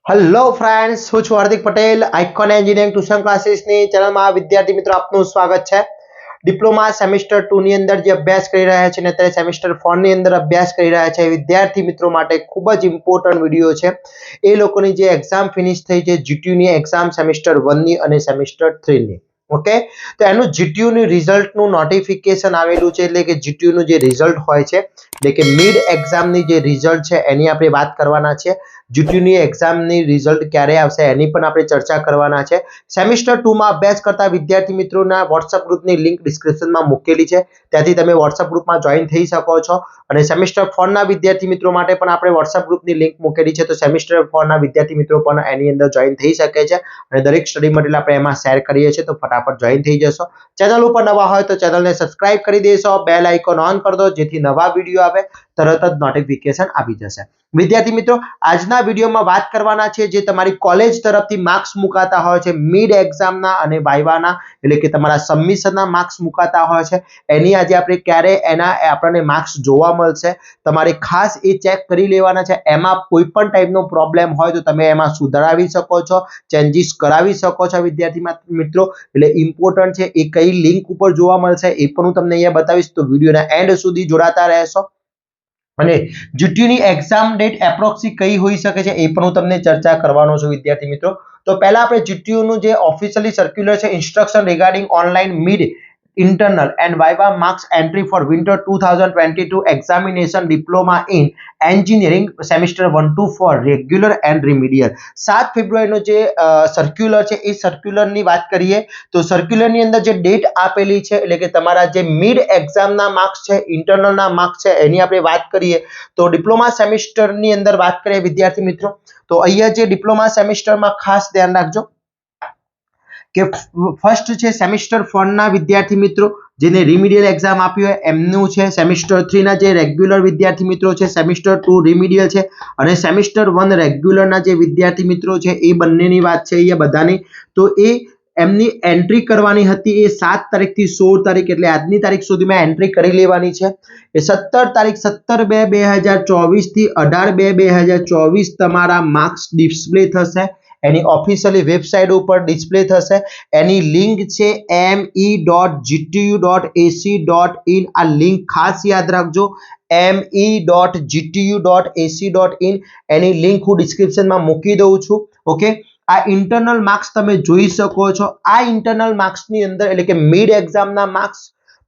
Hello friends, હું છું Hardik Patel. Icon engineering tuition ક્લાસીસની ચેનલમાં વિદ્યાર્થી મિત્રો આપનું સ્વાગત છે. ડિપ્લોમા સેમિસ્ટર 2 ની અંદર જે અભ્યાસ કરી રહ્યા છે ને અત્યારે સેમિસ્ટર 4 ની અંદર અભ્યાસ કરી રહ્યા છે વિદ્યાર્થી મિત્રો માટે ખૂબ જ ઇમ્પોર્ટન્ટ વિડીયો છે. એ લોકોની જે એક્ઝામ ફિનિશ થઈ છે જીટીયુ ની એક્ઝામ સેમિસ્ટર 1 ની અને સેમિસ્ટર 3 ની. ઓકે, તો એનું જીટીયુ ની રિઝલ્ટનું નોટિફિકેશન આવેલું છે, એટલે કે જીટીયુ નું જે રિઝલ્ટ હોય છે એટલે કે મિડ એક્ઝામની જે રિઝલ્ટ છે એની આપણે વાત કરવાના છે. જીટીયુ ની એક્ઝામની રિઝલ્ટ ક્યારે આવશે એની પણ આપણે ચર્ચા કરવાના છે. સેમિસ્ટર 2 માં અભ્યાસ કરતા વિદ્યાર્થી મિત્રોના WhatsApp ગ્રુપની લિંક ડિસ્ક્રિપ્શનમાં મૂકેલી છે, ત્યાંથી તમે WhatsApp ગ્રુપમાં જોઈન થઈ શકો છો. અને સેમિસ્ટર 4 ના વિદ્યાર્થી મિત્રો માટે પણ આપણે WhatsApp ગ્રુપની લિંક મૂકેલી છે, તો સેમિસ્ટર 4 ના વિદ્યાર્થી મિત્રો પણ એની અંદર જોઈન થઈ શકે છે. અને દરેક સ્ટડી મટીરિયલ આપણે એમાં શેર કરીએ છીએ, તો ફટાફટ જોઈન થઈ જશો. ચેનલ ઉપર નવા હોય તો ચેનલને સબસ્ક્રાઇબ કરી દેશો, બેલ આઇકોન ઓન કરી દો, જેથી નવા વિડીયો આવે તરત જ નોટિફિકેશન આવી જશે. વિદ્યાર્થી મિત્રો, આજના વિડીયોમાં વાત કરવાના છે જે તમારી કોલેજ તરફથી માર્ક્સ મુકાતા હોય છે મિડ એક્ઝામના અને વાઇવાના, એટલે કે તમારા સબમિશનના માર્ક્સ મુકાતા હોય છે, એની આજે આપણે ક્યારે એના આપણને માર્ક્સ જોવા મળશે તમારે ખાસ એ ચેક કરી લેવાના છે. એમાં કોઈ પણ ટાઈપનો પ્રોબ્લેમ હોય તો તમે એમાં સુધારાવી શકો છો, ચેન્જીસ કરાવી શકો છો વિદ્યાર્થી મિત્રો. એટલે ઇમ્પોર્ટન્ટ છે એ કઈ લિંક ઉપર જોવા મળશે એ પણ હું તમને અહીંયા બતાવીશ, તો વિડીયોના એન્ડ સુધી જોડાતા રહેશો. અને જીટીયુની એક્ઝામ ડેટ એપ્રોક્સી કઈ હોઈ શકે છે એ પણ હું તમને ચર્ચા કરવાનો છું વિદ્યાર્થી મિત્રો. તો પહેલા આપણે જીટીયુનું જે ઓફિશિયલી સર્ક્યુલર છે, instruction regarding online mid internal and viva marks entry for winter 2022 examination diploma in engineering semester 1 to 4 regular and remedial 7 ફેબ્રુઆરીનો જે સર્ક્યુલર છે એ સર્ક્યુલરની વાત કરીએ તો સર્ક્યુલરની અંદર જે ડેટ આપેલી છે એટલે કે તમારા જે મિડ એક્ઝામના માર્ક્સ છે, ઇન્ટરનલના માર્ક્સ છે, એની આપણે વાત કરીએ તો ડિપ્લોમા સેમિસ્ટરની અંદર વાત કરીએ વિદ્યાર્થી મિત્રો, તો અહીંયા જે ડિપ્લોમા સેમિસ્ટરમાં ખાસ ધ્યાન રાખજો કે ફર્સ્ટ છે સેમિસ્ટર 4 ના વિદ્યાર્થી મિત્રો જેને રિમિડિયલ એક્ઝામ આપી હોય એમનું છે. સેમિસ્ટર 3 ના જે રેગ્યુલર વિદ્યાર્થી મિત્રો છે, સેમિસ્ટર 2 રિમિડિયલ છે, અને સેમિસ્ટર 1 રેગ્યુલરના જે વિદ્યાર્થી મિત્રો છે એ બંનેની વાત છે અહીંયા બધાની. તો એ એમની એન્ટ્રી કરવાની હતી એ 7 તારીખથી 16 તારીખ એટલે આજની તારીખ સુધીમાં એન્ટ્રી કરી લેવાની છે. એ 17 તારીખ 17/2/2024 થી 18/2/2024 તમારા માર્ક્સ ડિસ્પ્લે થશે. એની ઓફિશિયલી વેબસાઇટ ઉપર ડિસ્પ્લે થશે. એની લિંક છે me.gtu.ac.in. આ લિંક ખાસ યાદ રાખજો, me.gtu.ac.in. એની લિંક હું ડિસ્ક્રિપ્શનમાં મૂકી દઉં છું. ઓકે, આ ઇન્ટરનલ માર્ક્સ તમે જોઈ શકો છો. આ ઇન્ટરનલ માર્ક્સની અંદર એટલે કે મિડ એક્ઝામના માર્ક્સ,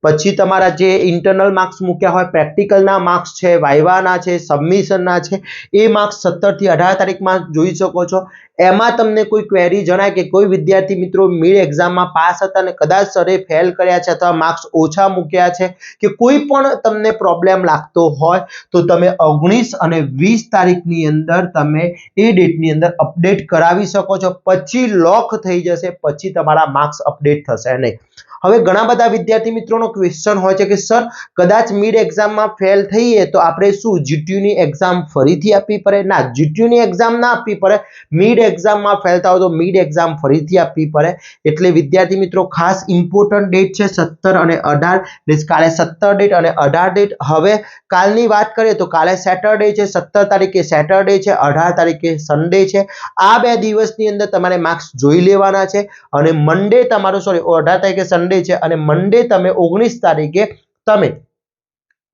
પછી તમારા જે ઇન્ટરનલ માર્ક્સ મૂક્યા હોય, પ્રેક્ટિકલના માર્ક્સ છે, વાઇવાના છે, સબમિશનના છે, એ માર્ક્સ 17 થી 18 તારીખમાં જોઈ શકો છો. એમાં તમને કોઈ ક્વેરી જણાય કે કોઈ વિદ્યાર્થી મિત્રો મિડ એક્ઝામમાં પાસ હતા અને કદાચ સરે ફેલ કર્યા છે અથવા માર્ક્સ ઓછા મૂક્યા છે કે કોઈ પણ તમને પ્રોબ્લેમ લાગતો હોય તો તમે 19 અને 20 તારીખની અંદર તમે એ ડેટની અંદર અપડેટ કરાવી શકો છો. પછી લોક થઈ જશે, પછી તમારા માર્ક્સ અપડેટ થશે નહીં. હવે ઘણા બધા વિદ્યાર્થી મિત્રોનો ક્વેશ્ચન હોય છે કે સર કદાચ મિડ એક્ઝામમાં ફેલ થઈએ તો આપણે શું જીટીયુની એક્ઝામ ફરીથી આપવી પડે? ના, જીટીયુની એક્ઝામ ના આપવી પડે. મિડ એક્ઝામમાં ફેલ થાવ તો મિડ એક્ઝામ ફરીથી આપવી પડે. એટલે વિદ્યાર્થી મિત્રો ખાસ ઇમ્પોર્ટન્ટ ડેટ છે 17 અને 18. કાલે 17 ડેટ અને 18 ડેટ. હવે કાલની વાત કરીએ તો કાલે સેટરડે છે, 17 તારીખે સેટરડે છે, 18 તારીખે સન્ડે છે. આ બે દિવસની અંદર તમારે માર્ક્સ જોઈ લેવાના છે. અને મંડે તમારું 18 તારીખે સન્ડે છે અને મંડે તમે 19 તારીખે તમે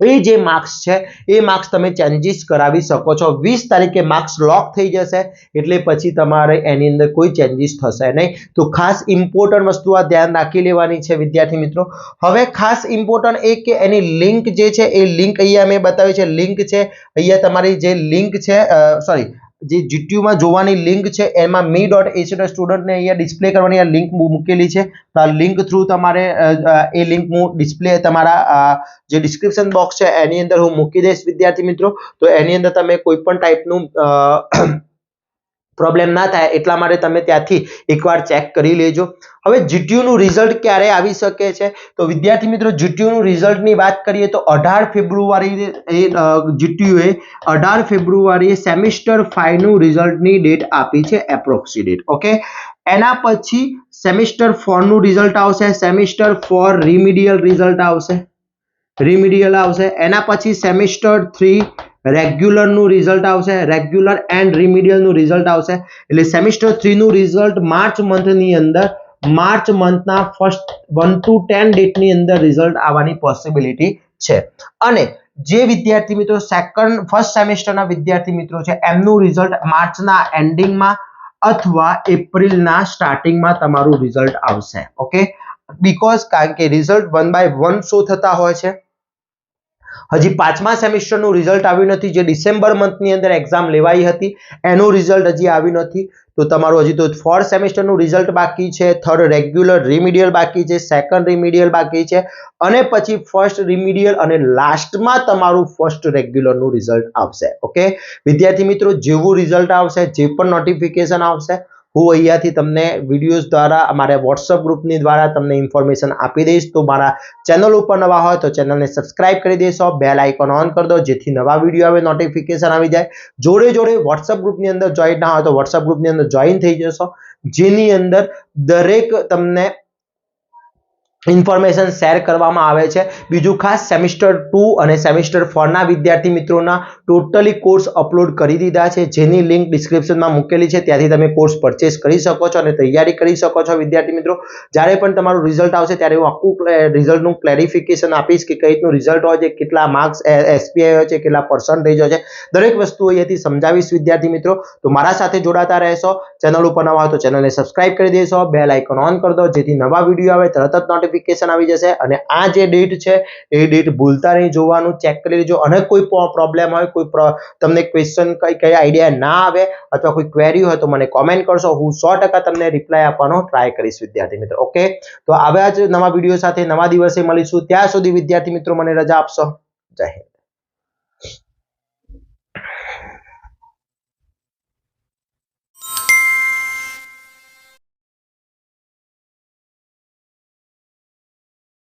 એ જે માર્ક્સ છે એ માર્ક્સ તમે ચેન્જીસ કરાવી શકો છો. 20 તારીખે માર્ક્સ લોક થઈ જશે એટલે પછી તમારે એની અંદર કોઈ ચેન્જીસ થશે નહીં. તો ખાસ ઇમ્પોર્ટન્ટ વસ્તુ આ ધ્યાન રાખી લેવાની છે વિદ્યાર્થી મિત્રો. હવે ખાસ ઇમ્પોર્ટન્ટ એ કે એની લિંક જે છે એ લિંક અહીંયા મેં બતાવી છે. લિંક છે અહીંયા તમારી જે લિંક છે જે જીટીયુમાં જોવાની લિંક છે એમાં me.ac.student ને અહીંયા ડિસ્પ્લે કરવાની આ લિંક મૂકેલી છે. તો આ લિંક થ્રુ તમારે એ લિંક હું ડિસ્પ્લે તમારા જે ડિસ્ક્રિપ્શન બોક્સ છે એની અંદર હું મૂકી દઈશ વિદ્યાર્થી મિત્રો. તો એની અંદર તમે કોઈ પણ ટાઈપનું પ્રોબ્લેમ ના થાય એટલા માટે તમે ત્યાંથી એકવાર ચેક કરી લેજો. હવે જીટીયુનું રિઝલ્ટ ક્યારે આવી શકે છે તો વિદ્યાર્થી મિત્રો જીટીયુનું રિઝલ્ટની વાત કરીએ તો 18 ફેબ્રુઆરી જીટીયુએ 18 ફેબ્રુઆરીએ સેમિસ્ટર 5 નું રિઝલ્ટની ડેટ આપી છે, એપ્રોક્સિમેટ. ઓકે, એના પછી સેમિસ્ટર 4 નું રિઝલ્ટ આવશે, સેમિસ્ટર 4 રિમિડિયલ રિઝલ્ટ આવશે, એના પછી સેમિસ્ટર 3 રેગ્યુલરનું રિઝલ્ટ આવશે, રેગ્યુલર એન્ડ રિમિડિયલનું રિઝલ્ટ આવશે. એટલે સેમિસ્ટર 3 નું રિઝલ્ટ માર્ચ મંથની અંદર, માર્ચ મંથના ફર્સ્ટ 1 to 10 ડેટની અંદર રિઝલ્ટ આવવાની પોસિબિલિટી છે. અને જે વિદ્યાર્થી મિત્રો ફર્સ્ટ સેમેસ્ટરના વિદ્યાર્થી મિત્રો છે એમનું રિઝલ્ટ માર્ચના એન્ડિંગમાં અથવા એપ્રિલના સ્ટાર્ટિંગમાં તમારું રિઝલ્ટ આવશે. ઓકે, બીકોઝ કારણ કે રિઝલ્ટ 1 by 1 શો થતા હોય છે. હજી 5મા સેમેસ્ટરનું રિઝલ્ટ આવ્યું નથી, જે ડિસેમ્બર મંથની અંદર એક્ઝામ લેવાઈ હતી એનું રિઝલ્ટ હજી આવ્યું નથી. તો તમારું હજી તો 4th સેમેસ્ટરનું રિઝલ્ટ બાકી છે, 3rd રેગ્યુલર રિમિડિયલ બાકી છે, 2nd રિમિડિયલ બાકી છે, અને પછી ફર્સ્ટ રિમિડિયલ અને લાસ્ટમાં તમારું ફર્સ્ટ રેગ્યુલરનું રિઝલ્ટ આવશે. ઓકે વિદ્યાર્થી મિત્રો, જેવું રિઝલ્ટ આવશે, જે પણ નોટિફિકેશન આવશે, હું અહીંયાથી તમને વિડીયોઝ દ્વારા અમારા વોટ્સઅપ ગ્રુપની દ્વારા તમને ઇન્ફોર્મેશન આપી દઈશ. તો મારા ચેનલ ઉપર નવા હોય તો ચેનલને સબસ્ક્રાઇબ કરી દેશો, બેલ આઇકોન ઓન કરી દો જેથી નવા વિડીયો આવે નોટિફિકેશન આવી જાય. જોડે જોડે વોટ્સઅપ ગ્રુપની અંદર જોઈન ના હોય તો વોટ્સઅપ ગ્રુપની અંદર જોઈન થઈ જશો, જેની અંદર દરેક તમને ઇન્ફોર્મેશન શેર કરવામાં આવે છે. બીજું ખાસ સેમિસ્ટર 2 અને સેમિસ્ટર 4 ના વિદ્યાર્થી મિત્રોના ટોટલી કોર્સ અપલોડ કરી દીધા છે, જેની લિંક ડિસ્ક્રિપ્શનમાં મૂકેલી છે, ત્યાંથી તમે કોર્સ પરચેસ કરી શકો છો અને તૈયારી કરી શકો છો. વિદ્યાર્થી મિત્રો, જ્યારે પણ તમારું રિઝલ્ટ આવશે ત્યારે હું આખું રિઝલ્ટનું ક્લેરિફિકેશન આપીશ કે કઈ રીતનું રિઝલ્ટ હોય છે, કેટલા માર્ક્સ એસપીઆઈ હોય છે, કેટલા પર્સન્ટેજ હોય છે, દરેક વસ્તુ અહીંયાથી સમજાવીશ. વિદ્યાર્થી મિત્રો, તો મારા સાથે જોડાતા રહેશો. ચેનલ ઉપર નવા હોય તો ચેનલને સબસ્ક્રાઇબ કરી દેશો, બેલ આઇકોન ઓન કરી દો જેથી નવા વિડીયો આવે તરત જ નોટિફિકેશન આવી જશે. અને આ જે ડેટ છે એ ડેટ ભૂલતા નહીં જોવાનું, ચેક કરી લેજો. અને કોઈ પ્રોબ્લેમ હોય, કોઈ તમને ક્વેશ્ચન કઈ આઈડિયા ના આવે અથવા કોઈ ક્વેરી હોય તો મને કોમેન્ટ કરશો, હું 100% તમને રિપ્લાય આપવાનો ટ્રાય કરીશ. વિદ્યાર્થી મિત્રો, ઓકે, તો આવા જ નવા વિડીયો સાથે નવા દિવસે મળીશું. ત્યાં સુધી વિદ્યાર્થી મિત્રો મને રજા આપશો. જય હિન્દ.